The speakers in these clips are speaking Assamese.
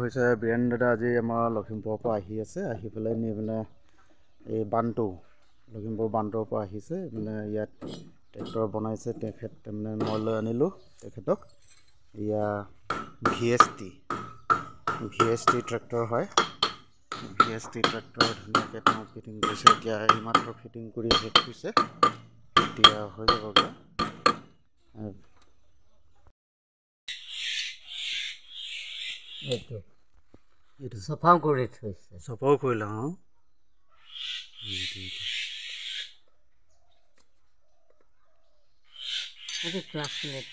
হৈছে বীৰেন দাদা আজি আমাৰ লখিমপুৰৰ পৰা আহি আছে, আহি পেলাই নি মানে এই বানটো লখিমপুৰ বানটোৰ পৰা আহিছে মানে ইয়াত ট্ৰেক্টৰ বনাইছে তেখেত মানে মই লৈ আনিলোঁ তেখেতক। এয়া VST ট্ৰেক্টৰ হয়। VST ট্ৰেক্টৰ ধুনীয়াকৈ তেওঁ ফিটিং কৰিছে। এতিয়া এইমাত্ৰ ফিটিং কৰি শেষ হৈছে, এতিয়া হৈ যাবগৈ। এইটো চফাও কৰি থৈছে, চফাও কৰিলে। এইটো ক্লাছ প্লেট।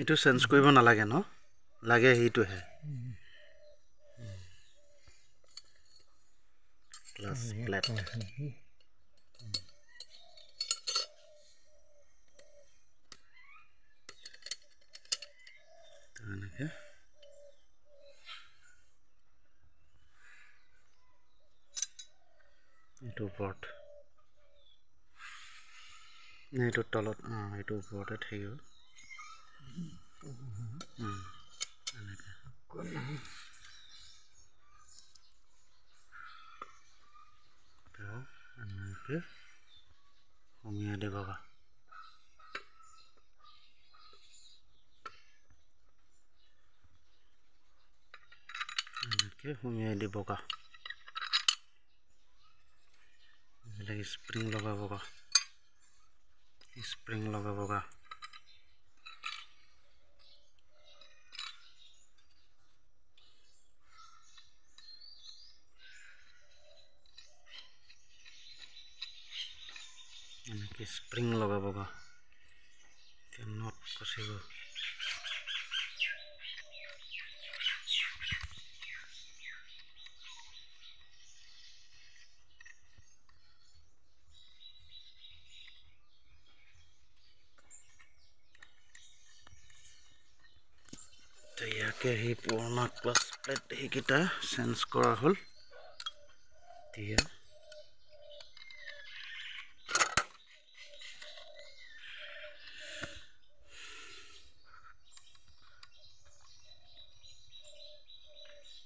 এইটো চেঞ্জ কৰিব নালাগে ন? লাগে সেইটোহে। ক্লাছ প্লেট এনেকৈ এইটো ওপৰত, এইটো তলত, এইটো ওপৰতে থাকিব। এনেকৈ সুমিয়াই দিব বা এনেকৈ সুমিয়াই দিব কা। এইবিলাক স্প্ৰিং লগাব কা, স্প্ৰিং লগাব কা। এনেকৈ স্প্ৰিং লগাব কা, এতিয়া নট কচিব। ইয়াকে সেই পুৰণা ক্লাছ প্লেট সেইকেইটা চেঞ্জ কৰা হ'ল।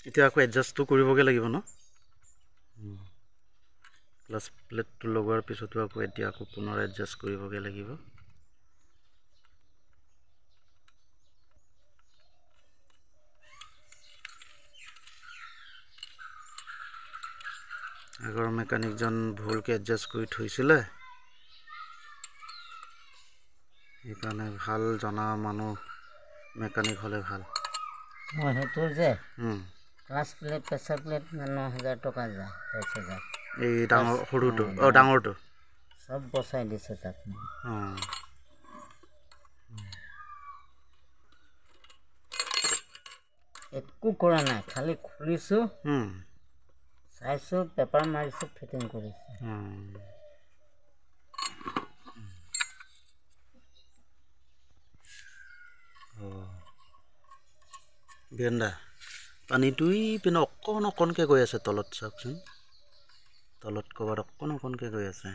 এতিয়া আকৌ এডজাষ্টটো কৰিবগৈ লাগিব ন? ক্লাছ প্লেটটো লগোৱাৰ পিছতো আকৌ এতিয়া পুনৰ এডজাষ্ট কৰিবগৈ লাগিব। আগৰ মেকানিকজন ভুলকৈ এডজাষ্ট কৰি থৈছিলে, সেইকাৰণে ভাল জনা মানুহ মেকানিক হ'লে ভাল। মই সেইটো যে ক্লাছ প্লেট প্ৰেছাৰ প্লেট 9,000 টকা যায়, 10,000। এই ডাঙৰ সৰুটো, ডাঙৰটো চব বচাই দিছে তাত। একো কৰা নাই, খালি খুলিছোঁ, চাইছোঁ, পেপাৰ মাৰিছোঁ, ফিটিং কৰিছোঁ। বীৰেন দা, পানীটোই পিনে অকণকৈ গৈ আছে তলত, চাওকচোন। তলত ক'ৰবাত অকণকৈ গৈ আছে,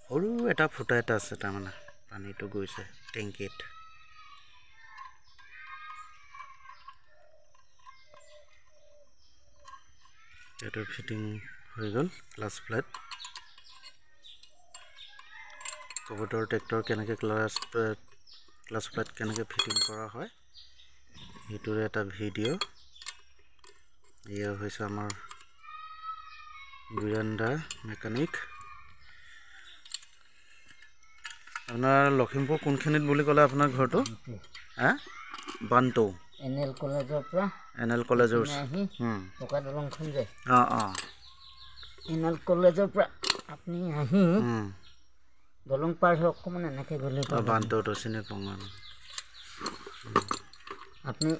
সৰু এটা ফুটা এটা আছে, তাৰমানে পানীটো গৈছে টেংকিত। এইটো ফিটিং হৈ গ'ল ক্লাছ প্লেট। কবুতৰ ট্ৰেক্টৰ কেনেকৈ ক্লাছ প্লেট কেনেকৈ ফিটিং কৰা হয় সেইটোৰে এটা ভিডিঅ'। এয়া হৈছে আমাৰ বীৰেন্দ্ৰ মেকানিক। আপোনাৰ লখিমপুৰ কোনখিনিত বুলি ক'লে আপোনাৰ ঘৰটো? বান্টো NL কলেজৰ পৰা NL কলেজৰ আহি পকা দলংখন যে অঁ NL কলেজৰ পৰা আপুনি আহি দলং পাৰ হৈ অকণমান এনেকৈ গ'লে বান্টোটো চিনি পাওঁ। আপুনি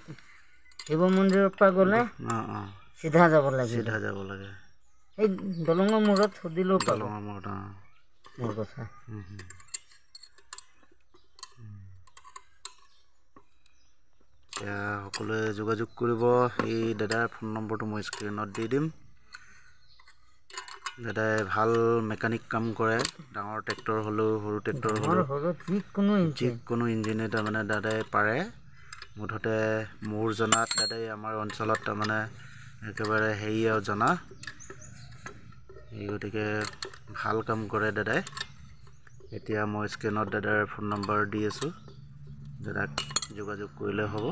শিৱ মন্দিৰৰ পৰা গ'লে চিধা যাব লাগে। এই দলঙৰ মূৰত সুধিলেও পাব। দলঙৰ মূৰত মোৰ কথা এতিয়া সকলোৱে যোগাযোগ কৰিব। এই দাদাৰ ফোন নম্বৰটো মই স্ক্ৰীণত দি দিম। দাদাই ভাল মেকানিক কাম কৰে। ডাঙৰ ট্ৰেক্টৰ হ'লেও সৰু ট্ৰেক্টৰ হ'লেও যিকোনো ইঞ্জিনে তাৰমানে দাদাই পাৰে। মুঠতে মোৰ জনাত দাদাই আমাৰ অঞ্চলত তাৰমানে একেবাৰে হেৰি আৰু জনা। এই গতিকে ভাল কাম কৰে দাদাই। এতিয়া মই স্ক্ৰীণত দাদাৰ ফোন নম্বৰ দি আছোঁ। দাদাক যোগাযোগ কৰিলে হ'ব।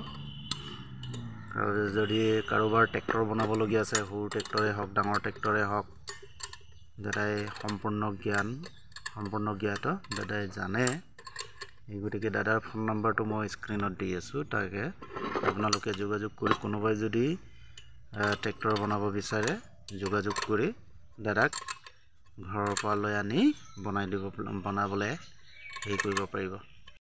আৰু যদি কাৰোবাৰ ট্ৰেক্টৰ বনাবলগীয়া আছে, সৰু ট্ৰেক্টৰে হওক ডাঙৰ ট্ৰেক্টৰে হওক, দাদাই সম্পূৰ্ণ জ্ঞাত, দাদাই জানে। এই গতিকে দাদাৰ ফোন নম্বৰটো মই স্ক্ৰীণত দি আছোঁ। তাকে আপোনালোকে যোগাযোগ কৰি কোনোবাই যদি ট্ৰেক্টৰ বনাব বিচাৰে যোগাযোগ কৰি দাদাক ঘৰৰ পৰা লৈ আনি বনাবলৈ হেৰি কৰিব পাৰিব।